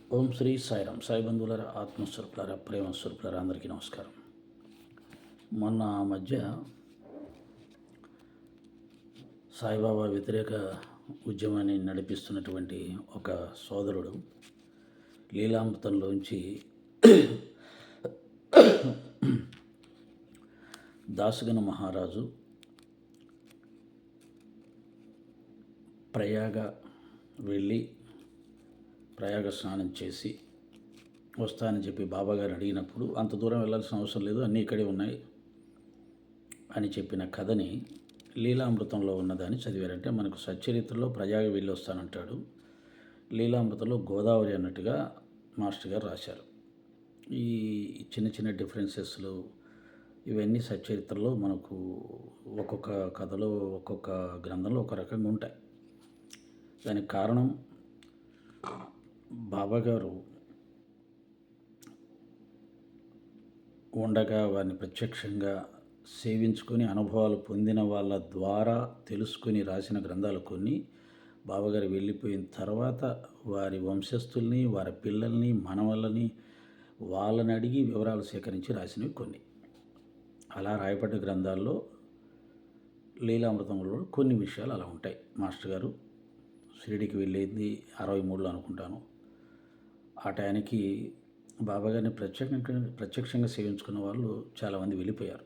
ఓం శ్రీ సాయిరామ్. సాయి బంధువులారా, ఆత్మస్వరూపులారా, ప్రేమ స్వరూపులారా, అందరికీ నమస్కారం. మొన్న మధ్య సాయిబాబా వ్యతిరేక ఉద్యమాన్ని నడిపిస్తున్నటువంటి ఒక సోదరుడు లీలామృతంలోంచి దాసగన మహారాజు ప్రయాగ వెళ్ళి ప్రయాగ స్నానం చేసి వస్తానని చెప్పి బాబాగారు అడిగినప్పుడు, అంత దూరం వెళ్ళాల్సిన అవసరం లేదు, అన్నీ ఇక్కడే ఉన్నాయి అని చెప్పిన కథని లీలామృతంలో ఉన్నదాన్ని చదివారంటే, మనకు సచ్చరిత్రలో ప్రయాగ వెళ్ళి వస్తానంటాడు, లీలామృతంలో గోదావరి అన్నట్టుగా మాస్టర్ గారు రాశారు. ఈ చిన్న చిన్న డిఫరెన్సెస్లు ఇవన్నీ సచ్చరిత్రలో మనకు ఒక్కొక్క కథలో ఒక్కొక్క గ్రంథంలో ఒక రకంగా ఉంటాయి. దానికి కారణం బాబాగారు ఉండగా వారిని ప్రత్యక్షంగా సేవించుకొని అనుభవాలు పొందిన వాళ్ళ ద్వారా తెలుసుకొని రాసిన గ్రంథాలు కొన్ని. బాబాగారు వెళ్ళిపోయిన తర్వాత వారి వంశస్థుల్ని, వారి పిల్లల్ని, మనవళ్ళని వాళ్ళని అడిగి వివరాలు సేకరించి రాసినవి కొన్ని. అలా రాయబడ్డ గ్రంథాల్లో లీలామృతంలో కొన్ని విషయాలు అలా ఉంటాయి. మాస్టర్ గారు షిరిడీకి వెళ్ళేది 63లో అనుకుంటాను. ఆ టయానికి బాబాగారిని ప్రత్యక్షంగా సేవించుకున్న వాళ్ళు చాలామంది వెళ్ళిపోయారు.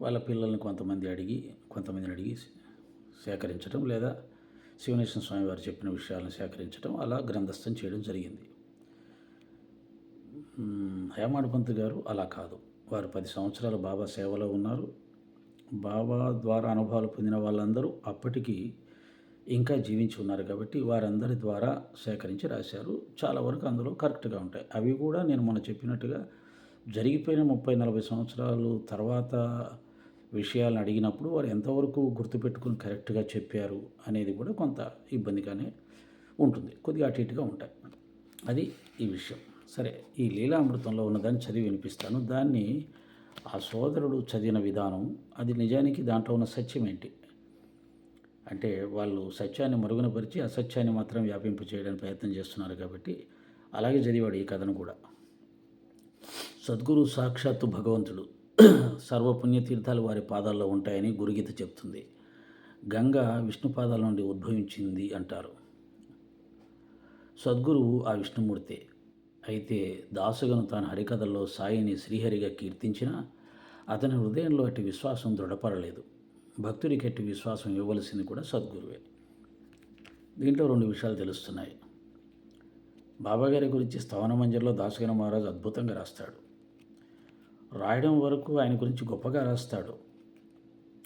వాళ్ళ పిల్లల్ని కొంతమందిని అడిగి సేకరించడం, లేదా శివనేశ్వర స్వామి వారు చెప్పిన విషయాలను సేకరించడం, అలా గ్రంథస్థం చేయడం జరిగింది. హేమాడ్ పంత్ గారు అలా కాదు. వారు 10 సంవత్సరాలు బాబా సేవలో ఉన్నారు. బాబా ద్వారా అనుభవాలు పొందిన వాళ్ళందరూ అప్పటికి ఇంకా జీవించి ఉన్నారు కాబట్టి వారందరి ద్వారా సేకరించి రాశారు. చాలా వరకు అందులో కరెక్ట్గా ఉంటాయి. అవి కూడా నేను మొన్న చెప్పినట్టుగా జరిగిపోయిన 30-40 సంవత్సరాలు తర్వాత విషయాలను అడిగినప్పుడు వారు ఎంతవరకు గుర్తుపెట్టుకుని కరెక్ట్గా చెప్పారు అనేది కూడా కొంత ఇబ్బందిగానే ఉంటుంది, కొద్దిగా అటు ఇటుగా ఉంటాయి. అది ఈ విషయం. సరే, ఈ లీలామృతంలో ఉన్నదాన్ని చదివి వినిపిస్తాను. దాన్ని ఆ సోదరుడు చదివిన విధానం, అది నిజానికి దాంట్లో ఉన్న సత్యం ఏంటి అంటే, వాళ్ళు సత్యాన్ని మరుగునపరిచి అసత్యాన్ని మాత్రం వ్యాపింపు చేయడానికి ప్రయత్నం చేస్తున్నారు కాబట్టి అలాగే చదివాడు ఈ కథను కూడా. సద్గురు సాక్షాత్తు భగవంతుడు. సర్వపుణ్యతీర్థాలు వారి పాదాల్లో ఉంటాయని గురుగీత చెప్తుంది. గంగ విష్ణు పాదాల నుండి ఉద్భవించింది అంటారు. సద్గురువు ఆ విష్ణుమూర్తే. అయితే దాసుగను తాను హరికథల్లో సాయిని శ్రీహరిగా కీర్తించినా అతని హృదయంలో అట్టి విశ్వాసం దృఢపడలేదు. భక్తుడికి అట్టి విశ్వాసం ఇవ్వవలసింది కూడా సద్గురువే. దీంట్లో 2 విషయాలు తెలుస్తున్నాయి. బాబాగారి గురించి స్తవనమంజరిలో దాసగన మహారాజు అద్భుతంగా రాస్తాడు. రాయడం వరకు ఆయన గురించి గొప్పగా రాస్తాడు,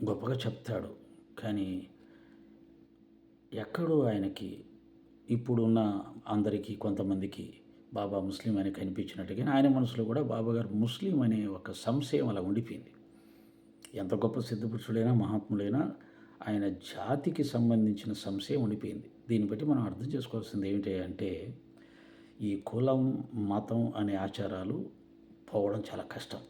గొప్పగా చెప్తాడు. కానీ ఎక్కడో ఆయనకి ఇప్పుడున్న అందరికీ కొంతమందికి బాబా ముస్లిం అని కనిపించినట్టుగానే ఆయన మనసులో కూడా బాబాగారు ముస్లిం అనే ఒక సంశయం అలా ఉండిపోయింది. ఎంత గొప్ప సిద్ధపురుషుడైనా మహాత్ముడైనా ఆయన జాతికి సంబంధించిన సంశయం ఉండిపోయింది. దీన్ని బట్టి మనం అర్థం చేసుకోవాల్సింది ఏమిటి అంటే, ఈ కులం, మతం అనే ఆచారాలు పోవడం చాలా కష్టం.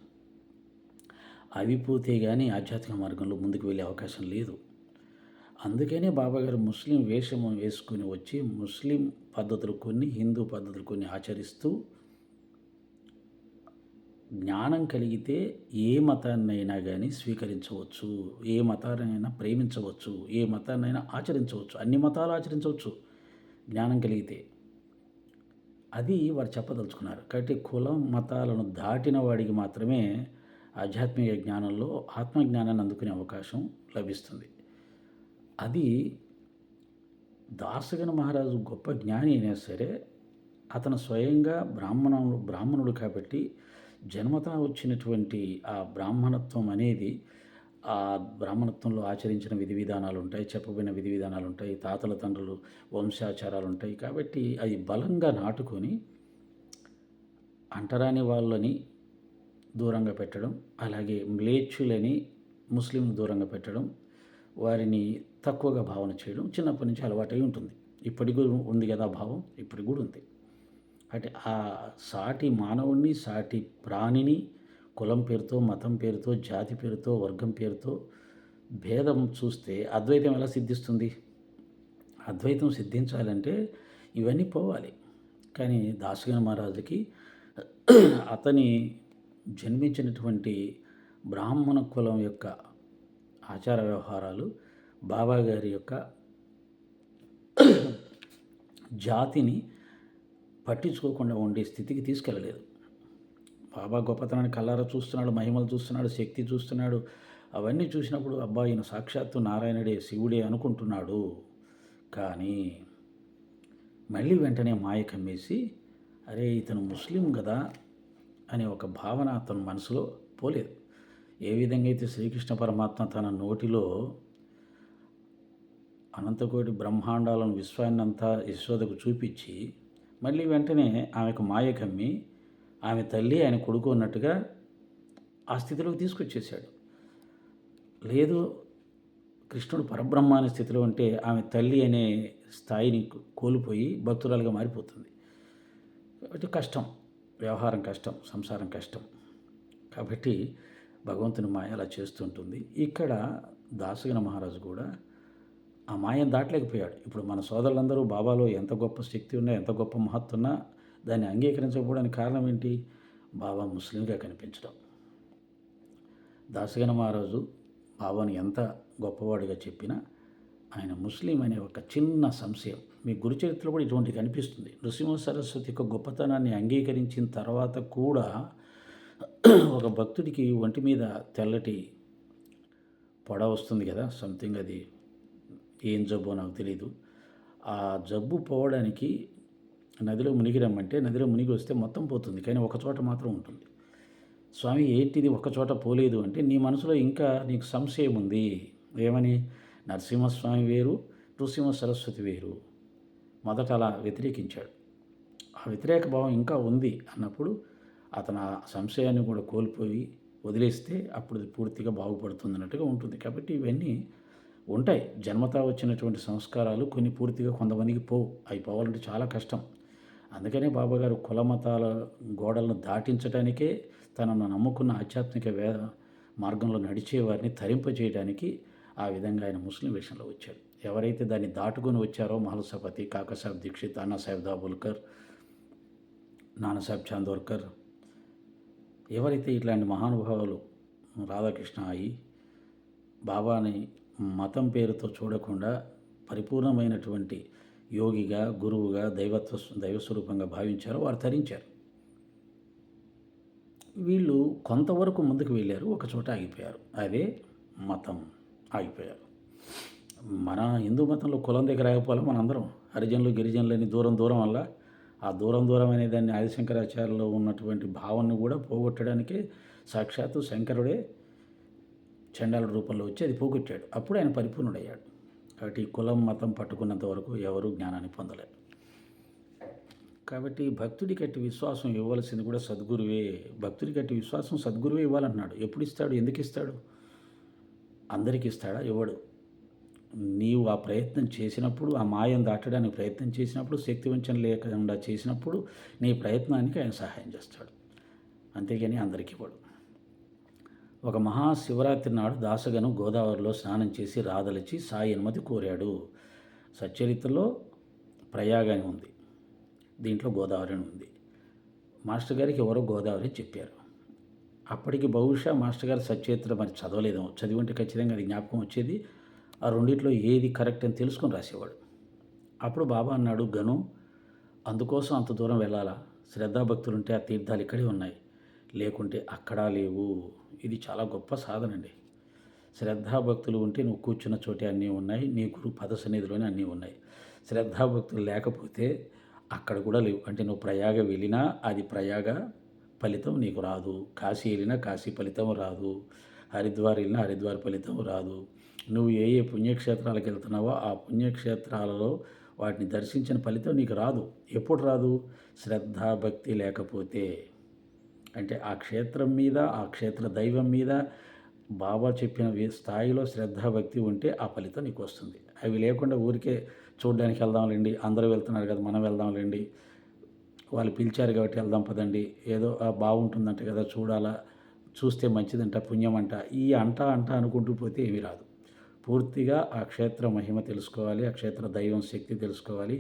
అవి పోతే కానీ ఆధ్యాత్మిక మార్గంలో ముందుకు వెళ్ళే అవకాశం లేదు. అందుకనే బాబాగారు ముస్లిం వేషం వేసుకుని వచ్చి ముస్లిం పద్ధతులు కొన్ని, హిందూ పద్ధతులు కొన్ని ఆచరిస్తూ, జ్ఞానం కలిగితే ఏ మతాన్నైనా కానీ స్వీకరించవచ్చు, ఏ మతాన్నైనా ప్రేమించవచ్చు, ఏ మతాన్నైనా ఆచరించవచ్చు, అన్ని మతాలు ఆచరించవచ్చు జ్ఞానం కలిగితే. అది వారు చెప్పదలుచుకున్నారు. కాబట్టి కులం, మతాలను దాటిన వాడికి మాత్రమే ఆధ్యాత్మిక జ్ఞానంలో ఆత్మజ్ఞానాన్ని అందుకునే అవకాశం లభిస్తుంది. అది దాసగన మహారాజు గొప్ప జ్ఞాని అయినా సరే, అతను స్వయంగా బ్రాహ్మణుడు కాబట్టి జన్మత వచ్చినటువంటి ఆ బ్రాహ్మణత్వం అనేది, ఆ బ్రాహ్మణత్వంలో ఆచరించిన విధి విధానాలు ఉంటాయి, చెప్పబడిన విధి విధానాలు ఉంటాయి, తాతల తండ్రులు వంశాచారాలు ఉంటాయి. కాబట్టి అది బలంగా నాటుకొని అంటరాని వాళ్ళని దూరంగా పెట్టడం, అలాగే మ్లేచ్చులని ముస్లిం దూరంగా పెట్టడం, వారిని తక్కువగా భావన చేయడం చిన్నప్పటి నుంచి అలవాటై ఉంటుంది. ఇప్పటికి ఉంది కదా భావం, ఇప్పటికి కూడా ఉంది. అంటే ఆ సాటి మానవుణ్ణి, సాటి ప్రాణిని కులం పేరుతో, మతం పేరుతో, జాతి పేరుతో, వర్గం పేరుతో భేదం చూస్తే అద్వైతం ఎలా సిద్ధిస్తుంది? అద్వైతం సిద్ధించాలంటే ఇవన్నీ పోవాలి. కానీ దాసగన మహారాజుకి అతని జన్మించినటువంటి బ్రాహ్మణ కులం యొక్క ఆచార వ్యవహారాలు బాబా గారి యొక్క జాతిని పట్టించుకోకుండా ఉండే స్థితికి తీసుకెళ్ళలేదు. బాబా గొప్పతనాన్ని కళ్ళారా చూస్తున్నాడు, మహిమలు చూస్తున్నాడు, శక్తి చూస్తున్నాడు. అవన్నీ చూసినప్పుడు అబ్బా ఈయన సాక్షాత్తు నారాయణుడే, శివుడే అనుకుంటున్నాడు. కానీ మళ్ళీ వెంటనే మాయ కమ్మేసి అరే ఇతను ముస్లిం కదా అనే ఒక భావన అతని మనసులో పోలేదు. ఏ విధంగా అయితే శ్రీకృష్ణ పరమాత్మ తన నోటిలో అనంతకోటి బ్రహ్మాండాలను విశ్వాన్నంతా యశోదకు చూపించి మళ్ళీ వెంటనే ఆమెకు మాయ కమ్మి ఆమె తల్లి ఆయన కొడుకు ఉన్నట్టుగా ఆ స్థితిలోకి తీసుకొచ్చేసాడు. లేదు కృష్ణుడు పరబ్రహ్మ అనే స్థితిలో ఉంటే ఆమె తల్లి అనే స్థాయిని కోల్పోయి భక్తురాలుగా మారిపోతుంది. కాబట్టి కష్టం, వ్యవహారం కష్టం, సంసారం కష్టం. కాబట్టి భగవంతుని మాయ అలా చేస్తుంటుంది. ఇక్కడ దాసగన మహారాజు కూడా ఆ మాయను దాటలేకపోయాడు. ఇప్పుడు మన సోదరులందరూ బాబాలో ఎంత గొప్ప శక్తి ఉన్నా, ఎంత గొప్ప మహత్తు ఉన్నా దాన్ని అంగీకరించకపోవడానికి కారణం ఏంటి? బాబా ముస్లింగా కనిపించడం. దాసగన మహారాజు బాబాను ఎంత గొప్పవాడిగా చెప్పినా ఆయన ముస్లిం అనే ఒక చిన్న సంశయం. మీ గురుచరిత్రలో కూడా ఇటువంటి కనిపిస్తుంది. నృసింహ సరస్వతి యొక్క గొప్పతనాన్ని అంగీకరించిన తర్వాత కూడా ఒక భక్తుడికి ఒంటి మీద తెల్లటి పొడ వస్తుంది కదా, సంథింగ్ అది ఏం జబ్బో నాకు తెలీదు. ఆ జబ్బు పోవడానికి నదిలో మునిగి రమ్మంటే నదిలో మునిగి వస్తే మొత్తం పోతుంది, కానీ ఒక చోట మాత్రం ఉంటుంది. స్వామి ఏంటిది ఒక చోట పోలేదు అంటే నీ మనసులో ఇంకా నీకు సంశయం ఉంది. ఏమని? నరసింహస్వామి వేరు, నృసింహ సరస్వతి వేరు. మొదట అలా వ్యతిరేకించాడు. ఆ వ్యతిరేక భావం ఇంకా ఉంది అన్నప్పుడు అతను ఆ సంశయాన్ని కూడా కోల్పోయి వదిలేస్తే అప్పుడు పూర్తిగా బాగుపడుతుంది అన్నట్టుగా ఉంటుంది. కాబట్టి ఇవన్నీ ఉంటాయి. జన్మతా వచ్చినటువంటి సంస్కారాలు కొన్ని పూర్తిగా కొంతమందికి అవి పోవాలంటే చాలా కష్టం. అందుకనే బాబాగారు కుల మతాల గోడలను దాటించడానికే తనను నమ్ముకున్న ఆధ్యాత్మిక మార్గంలో నడిచే వారిని తరింపజేయడానికి ఆ విధంగా ఆయన ముస్లిం వేషంలో వచ్చాడు. ఎవరైతే దాన్ని దాటుకొని వచ్చారో మహల్సపతి, కాకాసాహెబ్ దీక్షిత్, అన్నాసాహెబ్ దాబోల్కర్, నానాసాహెబ్ చాందోర్కర్, ఎవరైతే ఇట్లాంటి మహానుభావులు రాధాకృష్ణ అయి బాబాని మతం పేరుతో చూడకుండా పరిపూర్ణమైనటువంటి యోగిగా, గురువుగా, దైవస్వరూపంగా భావించారో వారు తరించారు. వీళ్ళు కొంతవరకు ముందుకు వెళ్ళారు, ఒక చోట ఆగిపోయారు. అదే మతం ఆగిపోయారు. మన హిందూ మతంలో కులం దగ్గర ఆగిపోవాలి. మనందరం హరిజనులు, గిరిజనులని దూరం వల్ల ఆ దూరం అనే దాన్ని ఆదిశంకరాచార్యలో ఉన్నటువంటి భావనను కూడా పోగొట్టడానికి సాక్షాత్తు శంకరుడే చండాల రూపంలో వచ్చి అది పోగొట్టాడు. అప్పుడు ఆయన పరిపూర్ణుడయ్యాడు. కాబట్టి కులం మతం పట్టుకున్నంత వరకు ఎవరు జ్ఞానాన్ని పొందలేరు. కాబట్టి భక్తుడి కట్టి విశ్వాసం ఇవ్వాల్సింది కూడా సద్గురువే. భక్తుడి కట్టి విశ్వాసం సద్గురువే ఇవ్వాలన్నాడు. ఎప్పుడు ఇస్తాడు? ఎందుకు ఇస్తాడు? అందరికీ ఇస్తాడా? ఇవ్వడు. నీవు ఆ ప్రయత్నం చేసినప్పుడు, ఆ మాయం దాటడానికి ప్రయత్నం చేసినప్పుడు, శక్తివంచన లేకుండా చేసినప్పుడు నీ ప్రయత్నానికి ఆయన సహాయం చేస్తాడు. అంతేగాని అందరికీ ఇవ్వడు. ఒక మహాశివరాత్రి నాడు దాసగను గోదావరిలో స్నానం చేసి రాదలిచి సాయి అనుమతి కోరాడు. సచ్చరిత్రలో ప్రయాగ అని ఉంది, దీంట్లో గోదావరి అని ఉంది. మాస్టర్ గారికి ఎవరో గోదావరి చెప్పారు. అప్పటికి బహుశా మాస్టర్ గారు సచ్చరిత్ర మరి చదవలేదేమో, చదివి ఉంటే ఖచ్చితంగా అది జ్ఞాపకం వచ్చేది. ఆ రెండిట్లో ఏది కరెక్ట్ అని తెలుసుకొని రాసేవాడు. అప్పుడు బాబా అన్నాడు, గను అందుకోసం అంత దూరం వెళ్ళాలా? శ్రద్ధాభక్తులుంటే ఆ తీర్థాలు ఇక్కడే ఉన్నాయి, లేకుంటే అక్కడా లేవు. ఇది చాలా గొప్ప సాధన అండి. శ్రద్ధాభక్తులు ఉంటే నువ్వు కూర్చున్న చోటే అన్నీ ఉన్నాయి, నీ గురు పద సన్నిధిలోనే అన్నీ ఉన్నాయి. శ్రద్ధాభక్తులు లేకపోతే అక్కడ కూడా లేవు. అంటే నువ్వు ప్రయాగ వెళ్ళినా అది ప్రయాగ ఫలితం నీకు రాదు, కాశీ వెళ్ళినా కాశీ ఫలితం రాదు, హరిద్వార్ వెళ్ళినా హరిద్వార్ ఫలితం రాదు. నువ్వు ఏ ఏ పుణ్యక్షేత్రాలకు వెళ్తున్నావో ఆ పుణ్యక్షేత్రాలలో వాటిని దర్శించిన ఫలితం నీకు రాదు. ఎప్పుడు రాదు? శ్రద్ధాభక్తి లేకపోతే. అంటే ఆ క్షేత్రం మీద, ఆ క్షేత్ర దైవం మీద బాబా చెప్పిన స్థాయిలో శ్రద్ధాభక్తి ఉంటే ఆ ఫలితం నీకు వస్తుంది. అవి లేకుండా ఊరికే చూడడానికి వెళ్దాంలేండి, అందరూ వెళ్తున్నారు కదా మనం వెళ్దాంలేండి, వాళ్ళు పిలిచారు కాబట్టి వెళ్దాం పదండి, ఏదో బాగుంటుందంట కదా చూడాలా, చూస్తే మంచిదంట, పుణ్యం అంట, ఈ అంట అనుకుంటూ పోతే ఏమీ రాదు. పూర్తిగా ఆ క్షేత్ర మహిమ తెలుసుకోవాలి, ఆ క్షేత్ర దైవం శక్తి తెలుసుకోవాలి,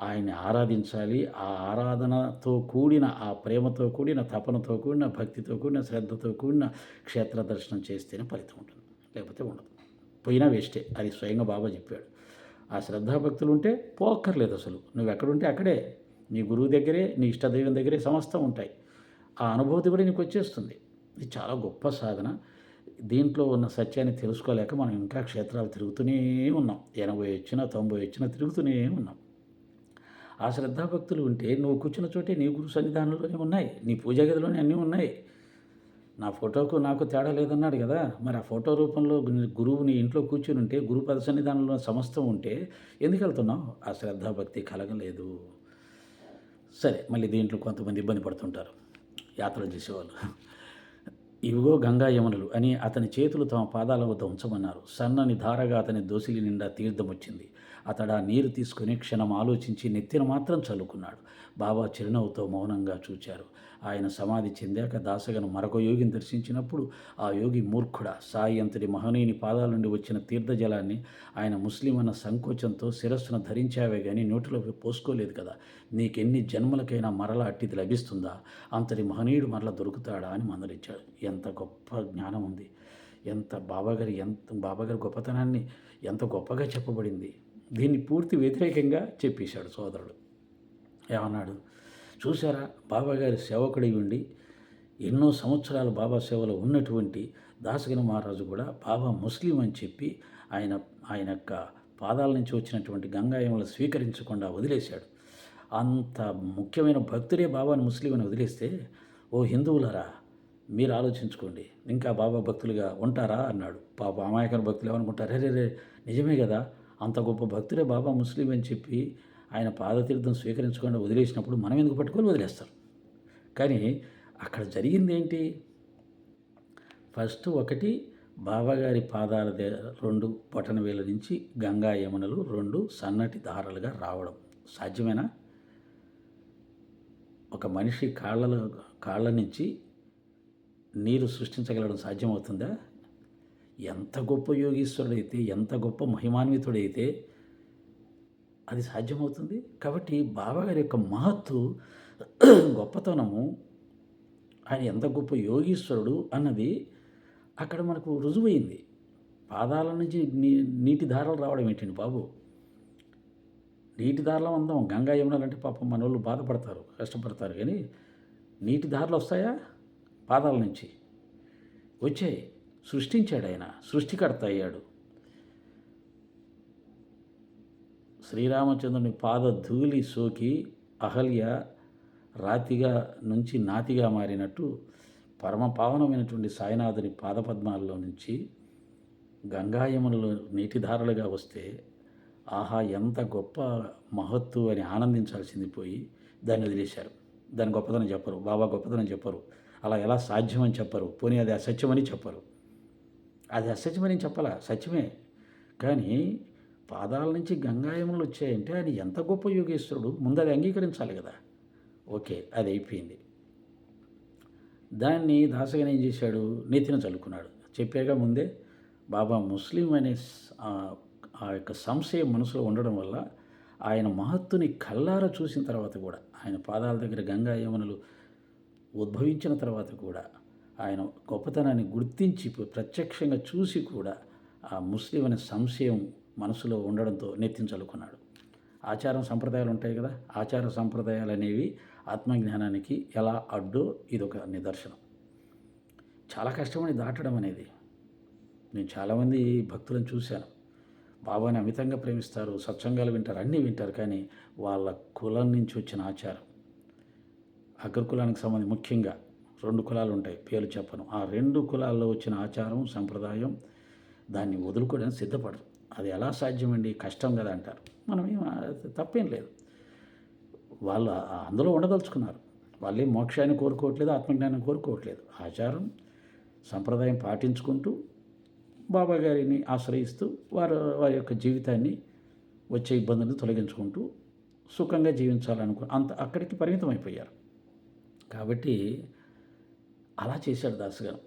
ఆయన్ని ఆరాధించాలి. ఆ ఆరాధనతో కూడిన, ఆ ప్రేమతో కూడిన, తపనతో కూడిన, భక్తితో కూడిన, శ్రద్ధతో కూడిన క్షేత్ర దర్శనం చేస్తేనే ఫలితం ఉంటుంది. లేకపోతే ఉండదు. పోయినా వేస్టే. అది స్వయంగా బాబా చెప్పాడు. ఆ శ్రద్ధాభక్తులు ఉంటే పోక్కర్లేదు అసలు. నువ్వు ఎక్కడుంటే అక్కడే. నీ గురువు దగ్గరే, నీ ఇష్టదైవం దగ్గరే సమస్తం ఉంటాయి. ఆ అనుభూతి కూడా నీకు వచ్చేస్తుంది. ఇది చాలా గొప్ప సాధన. దీంట్లో ఉన్న సత్యాన్ని తెలుసుకోలేక మనం ఇంకా క్షేత్రాలు తిరుగుతూనే ఉన్నాం. 80 వచ్చినా 90 వచ్చినా తిరుగుతూనే ఉన్నాం. ఆ శ్రద్ధాభక్తులు ఉంటే నువ్వు కూర్చున్న చోటే నీ గురు సన్నిధానంలోనే ఉన్నాయి, నీ పూజా గదిలోనే అన్నీ ఉన్నాయి. నా ఫోటోకు నాకు తేడా లేదన్నాడు కదా. మరి ఆ ఫోటో రూపంలో గురువు నీ ఇంట్లో కూర్చుని ఉంటే, గురు పద సన్నిధానంలో సమస్తం ఉంటే ఎందుకు వెళ్తున్నావు? ఆ శ్రద్ధాభక్తి కలగలేదు. సరే, మళ్ళీ దీంట్లో కొంతమంది ఇబ్బంది పడుతుంటారు యాత్రలు చేసేవాళ్ళు. ఇవిగో గంగా యమునలు అని అతని చేతులు తమ పాదాల వద్ద ఉంచమన్నారు. సన్నని ధారగా అతని దోసిలి నిండా తీర్థం వచ్చింది. అతడు ఆ నీరు తీసుకుని క్షణం ఆలోచించి నెత్తిన మాత్రం చల్లుకున్నాడు. బాబా చిరునవ్వుతో మౌనంగా చూచారు. ఆయన సమాధి చెందాక దాసగను మరొక యోగిని దర్శించినప్పుడు, ఆ యోగి మూర్ఖుడా, సాయి అంతటి మహనీయుని పాదాల నుండి వచ్చిన తీర్థజలాన్ని ఆయన ముస్లిం అన్న సంకోచంతో శిరస్సును ధరించావే కానీ నోటిలో పోసుకోలేదు కదా. నీకెన్ని జన్మలకైనా మరల అట్టిది లభిస్తుందా? అంతటి మహనీయుడు మరల దొరుకుతాడా అని మందలించాడు. ఎంత గొప్ప జ్ఞానం ఉంది! బాబాగారి గొప్పతనాన్ని ఎంత గొప్పగా చెప్పబడింది. దీన్ని పూర్తి వ్యతిరేకంగా చెప్పేశాడు సోదరుడు. ఏమన్నాడు? చూసారా, బాబాగారి సేవకుడై ఉండి ఎన్నో సంవత్సరాలు బాబా సేవలో ఉన్నటువంటి దాసగన మహారాజు కూడా బాబా ముస్లిం అని చెప్పి ఆయన యొక్క పాదాల నుంచి వచ్చినటువంటి గంగాయములను స్వీకరించకుండా వదిలేశాడు. అంత ముఖ్యమైన భక్తుడే బాబాని ముస్లిం అని వదిలేస్తే, ఓ హిందువులరా, మీరు ఆలోచించుకోండి, ఇంకా బాబా భక్తులుగా ఉంటారా అన్నాడు. పాప అమాయకర భక్తులు ఏమనుకుంటారు? రే, నిజమే కదా, అంత గొప్ప భక్తుడే బాబా ముస్లిం అని చెప్పి ఆయన పాదతీర్థం స్వీకరించకుండా వదిలేసినప్పుడు మనం ఎందుకు పట్టుకొని వదిలేస్తారు? కానీ అక్కడ జరిగింది ఏంటి? ఫస్ట్ ఒకటి, బాబాగారి పాదాల 2 బొటన వేల నుంచి గంగా యమునలు 2 సన్నటి దారాలుగా రావడం సాధ్యమేనా? ఒక మనిషి కాళ్ళ నుంచి నీరు సృష్టించగలడం సాధ్యమవుతుందా? ఎంత గొప్ప యోగీశ్వరుడైతే, ఎంత గొప్ప మహిమాన్వితుడైతే అది సాధ్యమవుతుంది. కాబట్టి బాబాగారి యొక్క మహత్తు, గొప్పతనము, ఆయన ఎంత గొప్ప యోగీశ్వరుడు అన్నది అక్కడ మనకు రుజువైంది. పాదాల నుంచి నీటి ధారలు రావడం ఏంటండి బాబు? నీటి ధారలో ఉందాం. గంగా యమునలంటే పాపం మన వాళ్ళు బాధపడతారు, కష్టపడతారు. కానీ నీటి ధారలు వస్తాయా? పాదాల నుంచి వచ్చాయి. సృష్టించాడు ఆయన, సృష్టికర్త అయ్యాడు. శ్రీరామచంద్రుని పాద ధూళి సోకి అహల్య రాతిగా నుంచి నాతిగా మారినట్టు పరమ పావనమైనటువంటి సాయినాథుని పాదపద్మాల్లో నుంచి గంగాయమునలు నీటిధారలుగా వస్తే, ఆహా ఎంత గొప్ప మహత్తు అని ఆనందించాల్సింది పోయి దాన్ని వదిలేశారు. దాని గొప్పతనం చెప్పరు, బాబా గొప్పతనం చెప్పరు, అలా ఎలా సాధ్యమని చెప్పరు, పోనీ అది అసత్యమని చెప్పరు. అది అసత్యమని చెప్పాల, సత్యమే. కానీ పాదాల నుంచి గంగాయములు వచ్చాయంటే ఆయన ఎంత గొప్ప యోగేశ్వరుడు, ముందు అది అంగీకరించాలి కదా. ఓకే, అది అయిపోయింది. దాన్ని దాసగన ఏం చేశాడు? నెత్తిన చల్లుకున్నాడు. చెప్పాగా ముందే, బాబా ముస్లిం అనే ఆ యొక్క సంశయం మనసులో ఉండడం వల్ల ఆయన మహత్తుని కళ్ళారా చూసిన తర్వాత కూడా, ఆయన పాదాల దగ్గర గంగా యమునలు ఉద్భవించిన తర్వాత కూడా, ఆయన గొప్పతనాన్ని గుర్తించి ప్రత్యక్షంగా చూసి కూడా ఆ ముస్లిం అనే సంశయం మనసులో ఉండడంతో నెత్తిన చల్లుకున్నాడు. ఆచారం సంప్రదాయాలు ఉంటాయి కదా, ఆచార సంప్రదాయాలు అనేవి ఆత్మజ్ఞానానికి ఎలా అడ్డో ఇదొక నిదర్శనం. చాలా కష్టమని దాటడం అనేది. నేను చాలామంది భక్తులను చూశాను, బాబాని అమితంగా ప్రేమిస్తారు, సత్సంగాలు వింటారు, అన్నీ వింటారు. కానీ వాళ్ళ కులం నుంచి వచ్చిన ఆచారం, అగ్రకులానికి సంబంధించి ముఖ్యంగా 2 కులాలు ఉంటాయి, పేర్లు చెప్పను. ఆ 2 కులాల్లో వచ్చిన ఆచారం సంప్రదాయం దాన్ని వదులుకోవడానికి సిద్ధపడరు. అది ఎలా సాధ్యమండి, కష్టం కదా అంటారు. మనం తప్పేం లేదు, వాళ్ళు అందులో ఉండదలుచుకున్నారు. వాళ్ళే మోక్షాన్ని కోరుకోవట్లేదు, ఆత్మజ్ఞానం కోరుకోవట్లేదు. ఆచారం సంప్రదాయం పాటించుకుంటూ బాబా గారిని ఆశ్రయిస్తూ వారి యొక్క జీవితాన్ని వచ్చే ఇబ్బందులను తొలగించుకుంటూ సుఖంగా జీవించాలనుకో అక్కడికి పరిమితం అయిపోయారు. కాబట్టి అలా చేశాడు దాసుగారు.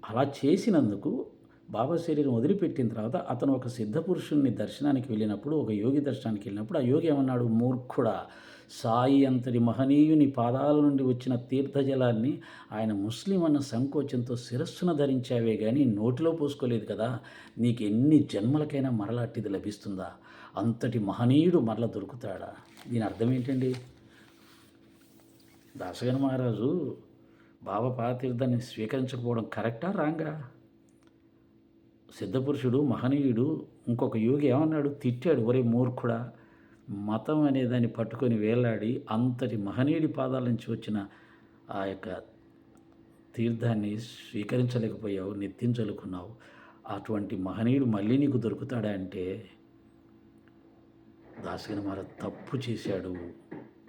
అలా చేసినందుకు బాబా శరీరం వదిలిపెట్టిన తర్వాత అతను ఒక సిద్ధపురుషుణ్ణి దర్శనానికి వెళ్ళినప్పుడు, ఒక యోగి దర్శనానికి వెళ్ళినప్పుడు, ఆ యోగి ఏమన్నాడు? మూర్ఖుడా! సాయి అంతటి మహనీయుని పాదాల నుండి వచ్చిన తీర్థజలాన్ని ఆయన ముస్లిం అన్న సంకోచంతో శిరస్సున ధరించావే గాని నోటిలో పోసుకోలేదు కదా! నీకెన్ని జన్మలకైనా మరలా అట్టిది లభిస్తుందా? అంతటి మహనీయుడు మరల దొరుకుతాడా? దీని అర్థం ఏంటండి? దాసగణ మహారాజు బాబా పాదతీర్థాన్ని స్వీకరించకపోవడం కరెక్టా? రాంగా? సిద్ధపురుషుడు, మహనీయుడు ఇంకొక యోగి ఏమన్నాడు? తిట్టాడు. ఒరే మూర్ఖుడా! మతం అనే దాన్ని పట్టుకొని వేలాడి అంతటి మహనీయుడి పాదాల నుంచి వచ్చిన ఆ యొక్క తీర్థాన్ని స్వీకరించలేకపోయావు, నెత్తించలుకున్నావు. అటువంటి మహనీయుడు మళ్ళీ నీకు దొరుకుతాడా అంటే, దాసగణ మహారాజ్ తప్పు చేశాడు,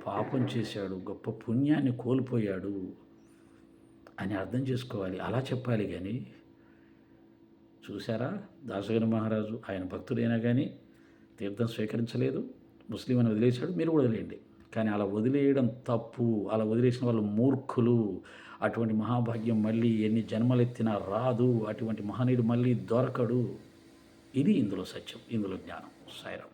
పాపం చేశాడు, గొప్ప పుణ్యాన్ని కోల్పోయాడు అని అర్థం చేసుకోవాలి. అలా చెప్పాలి కానీ, చూసారా దాసగణ మహారాజు ఆయన భక్తుడైనా కానీ తీర్థం స్వీకరించలేదు, ముస్లిం అని వదిలేశాడు, మీరు కూడా వదిలేయండి. కానీ అలా వదిలేయడం తప్పు. అలా వదిలేసిన వాళ్ళు మూర్ఖులు. అటువంటి మహాభాగ్యం మళ్ళీ ఎన్ని జన్మలెత్తినా రాదు. అటువంటి మహనీయుడు మళ్ళీ దొరకడు. ఇది ఇందులో సత్యం, ఇందులో జ్ఞానం. సాయిరాం.